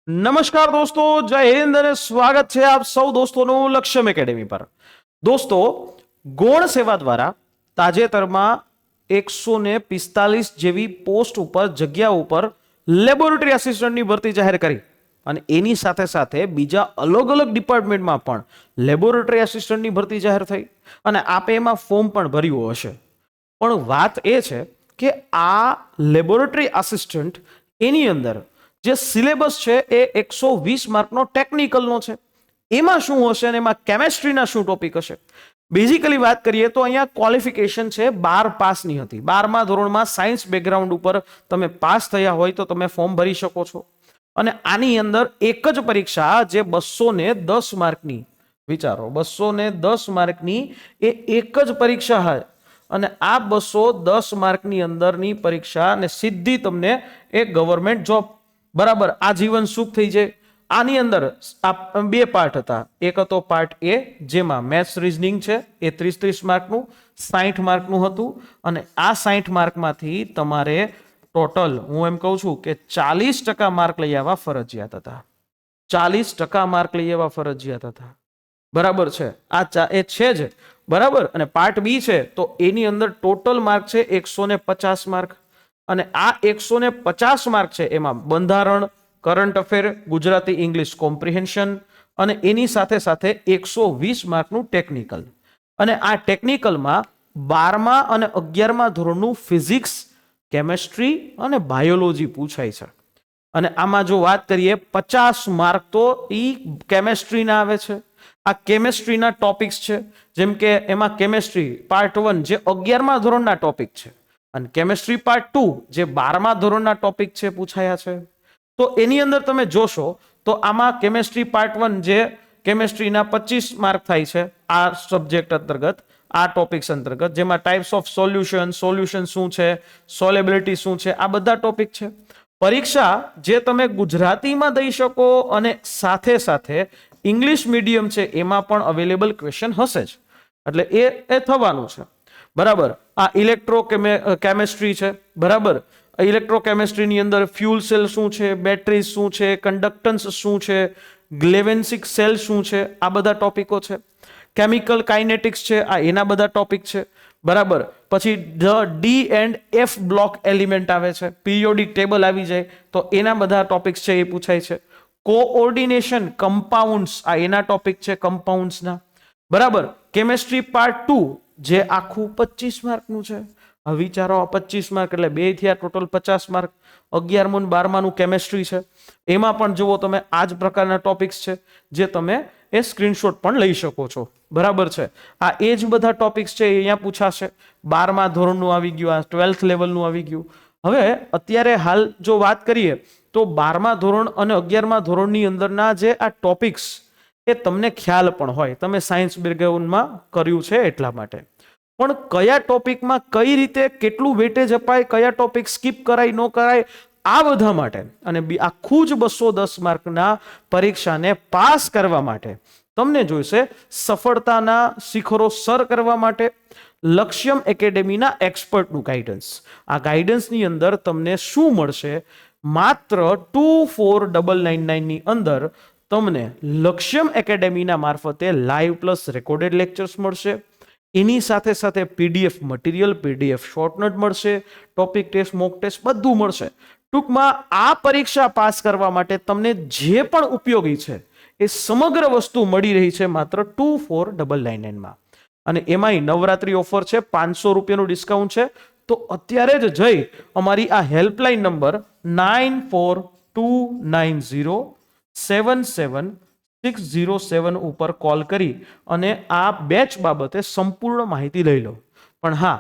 નમસ્કાર દોસ્તો, જય હિન્દ અને સ્વાગત છે આપ સૌ દોસ્તોનું લક્ષ્યમ એકેડેમી પર. દોસ્તો, ગૌણ સેવા દ્વારા તાજેતરમાં 145 જેવી પોસ્ટ ઉપર જગ્યા ઉપર લેબોરેટરી આસિસ્ટન્ટની ભરતી જાહેર કરી અને એની સાથે સાથે બીજા અલગ અલગ ડિપાર્ટમેન્ટમાં પણ લેબોરેટરી આસિસ્ટન્ટની ભરતી જાહેર થઈ અને આપે એમાં ફોર્મ પણ ભર્યું હશે. પણ વાત એ છે કે આ લેબોરેટરી આસિસ્ટન્ટ એની અંદર જે સિલેબસ છે એ 120 માર્કનો ટેકનિકલનો છે. એમાં શું હશે અને એમાં કેમેસ્ટ્રીના શું ટોપિક હશે? બેઝિકલી વાત કરીએ તો અહીંયા ક્વોલિફિકેશન છે 12 પાસની હતી. 12મા ધોરણમાં સાયન્સ બેકગ્રાઉન્ડ ઉપર તમે પાસ થયા હોય તો તમે ફોર્મ ભરી શકો છો. અને આની અંદર એક જ પરીક્ષા જે 210 માર્કની, વિચારો 210 માર્કની એ એક જ પરીક્ષા હોય અને આ 210 માર્કની અંદરની પરીક્ષા અને સીધી તમને એક ગવર્મેન્ટ જોબ, બરાબર, આ જીવન સુખ થઈ જાય. આની અંદર બે પાર્ટ હતા. એક હતો પાર્ટ એ જેમાં મેથ્સ રીઝનિંગ છે એ 30 માર્કનું 60 માર્કનું હતું અને આ 60 માર્કમાંથી તમારે ટોટલ હું એમ કહું છું કે 40% માર્ક લઈ આવવા ફરજિયાત હતા. 40% માર્ક લઈ આવવા ફરજિયાત હતા, બરાબર છે. આ એ છે જ, બરાબર. અને પાર્ટ બી છે તો એની અંદર ટોટલ માર્ક છે 150 માર્ક અને આ 150 માર્ક છે એમાં બંધારણ, current affair, Gujarati English comprehension અને એની સાથે સાથે 120 માર્કનું ટેકનિકલ. અને આ ટેકનિકલમાં 12મા અને 11મા ધોરણનું ફિઝિક્સ, કેમેસ્ટ્રી અને બાયોલોજી પૂછાય છે. અને આમાં જો વાત કરીએ 50 માર્ક તો ઈ કેમેસ્ટ્રીના આવે છે. આ કેમેસ્ટ્રીના ટોપિક્સ છે, જેમ કે એમાં કેમેસ્ટ્રી પાર્ટ 1 જે 11મા ધોરણના ટોપિક છે અને કેમેસ્ટ્રી પાર્ટ 2 જે 12મા ધોરણના ટોપિક છે પૂછાયા છે. તો એની અંદર તમે જોશો તો આમાં કેમેસ્ટ્રી પાર્ટ 1 જે કેમેસ્ટ્રીના 25 માર્ક થાય છે આ સબ્જેક્ટ અંતર્ગત, આ ટોપિક્સ અંતર્ગત, જેમાં ટાઈપ્સ ઓફ સોલ્યુશન, સોલ્યુશન શું છે, સોલેબિલિટી શું છે, આ બધા ટોપિક છે. પરીક્ષા જે તમે ગુજરાતીમાં દઈ શકો અને સાથે સાથે ઇંગ્લિશ મીડિયમ છે એમાં પણ અવેલેબલ ક્વેશ્ચન હશે જ, એટલે એ થવાનું છે, બરાબર. આ ઇલેક્ટ્રો કેમેસ્ટ્રી છે, બરાબર. ઇલેક્ટ્રોકેમિસ્ટ્રીની અંદર ફ્યુલ સેલ શું છે, બેટરી શું છે, કન્ડક્ટન્સ શું છે, ગ્લેવેન્સિક સેલ શું છે, આ બધા ટોપિકો છે. કેમિકલ કાઇનેટિક્સ છે, આ એના બધા ટોપિક છે, બરાબર. પછી D and F block element આવે છે, પીરિયોડિક ટેબલ આવી જાય તો એના બધા ટોપિક્સ છે એ પૂછાય છે. કોઓર્ડિનેશન, કમ્પાઉન્ડ્સ, આ એના ટોપિક છે કમ્પાઉન્ડ્સના, બરાબર. કેમેસ્ટ્રી પાર્ટ 2 જે આખું 25 માર્કનું છે. હવે વિચારો, 25 માર્ક એટલે 2 થયા ટોટલ 50 માર્ક. 11મું અને 12માનું કેમેસ્ટ્રી છે, એમાં પણ જુઓ તમે આ જ પ્રકારના ટોપિક્સ છે જે તમે એ સ્ક્રીનશોટ પણ લઈ શકો છો, બરાબર છે. આ એ જ બધા ટોપિક્સ છે અહીંયા પૂછાશે. 12મા ધોરણનું આવી ગયું, આ 12th લેવલનું આવી ગયું. હવે અત્યારે હાલ જો વાત કરીએ તો 12મા ધોરણ અને 11મા ધોરણની અંદરના જે આ ટોપિક્સ એ તમને ખ્યાલ પણ હોય, તમે સાયન્સ બેકગ્રાઉન્ડમાં કર્યું છે એટલા માટે. પણ કયા ટોપિકમાં કઈ રીતે કેટલું વેટેજ અપાય, કયા ટોપિક સ્કીપ કરાય ન કરાય, આ બધા માટે અને આખું જ 210 માર્કના પરીક્ષાને પાસ કરવા માટે તમને જોઈશે સફળતાના શિખરો સર કરવા માટે લક્ષ્યમ એકેડેમીના એક્સપર્ટનું ગાઈડન્સ. આ ગાઈડન્સની અંદર તમને શું મળશે? માત્ર 24999 ની અંદર તમને લક્ષ્યમ એકેડેમીના મારફતે લાઈવ પ્લસ રેકોર્ડેડ લેક્ચર્સ મળશે. એની સાથે સાથે પીડીએફ મટીરિયલ, પીડીએફ શોર્ટનોટ મળશે, ટોપિક ટેસ્ટ, મોક ટેસ્ટ બધું મળશે. ટૂંકમાં આ પરીક્ષા પાસ કરવા માટે તમને જે પણ ઉપયોગી છે એ સમગ્ર વસ્તુ મળી રહી છે માત્ર 24999 અને એમાંય નવરાત્રી ઓફર છે, 500 રૂપિયાનું ડિસ્કાઉન્ટ છે. તો અત્યારે જ જઈ અમારી આ હેલ્પલાઇન નંબર 9429077607 ઉપર કોલ કરી અને આ બેચ બાબતે સંપૂર્ણ માહિતી લઈ લો. પણ હા,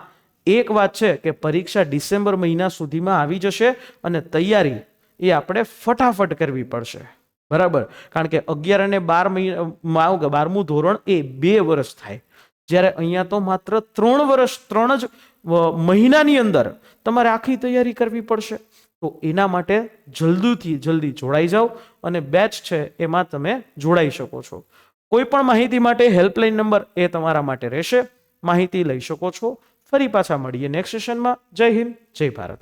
એક વાત છે કે પરીક્ષા ડિસેમ્બર મહિના સુધીમાં આવી જશે અને તૈયારી એ આપણે ફટાફટ કરવી પડશે, બરાબર. કારણ કે 11 અને 12મું ધોરણ એ 2 વર્ષ થાય, જ્યારે અહીંયા તો માત્ર 3 વર્ષ, 3 જ મહિનાની અંદર તમારે આખી તૈયારી કરવી પડશે. તો એના માટે જલ્દીથી જલ્દી જોડાઈ જાઓ અને બેચ છે એમાં તમે જોડાઈ શકો છો. કોઈ પણ માહિતી માટે હેલ્પલાઇન નંબર એ તમારા માટે રહેશે, માહિતી લઈ શકો છો. ફરી પાછા મળીએ નેક્સ્ટ સેશનમાં. જય હિન્દ, જય ભારત.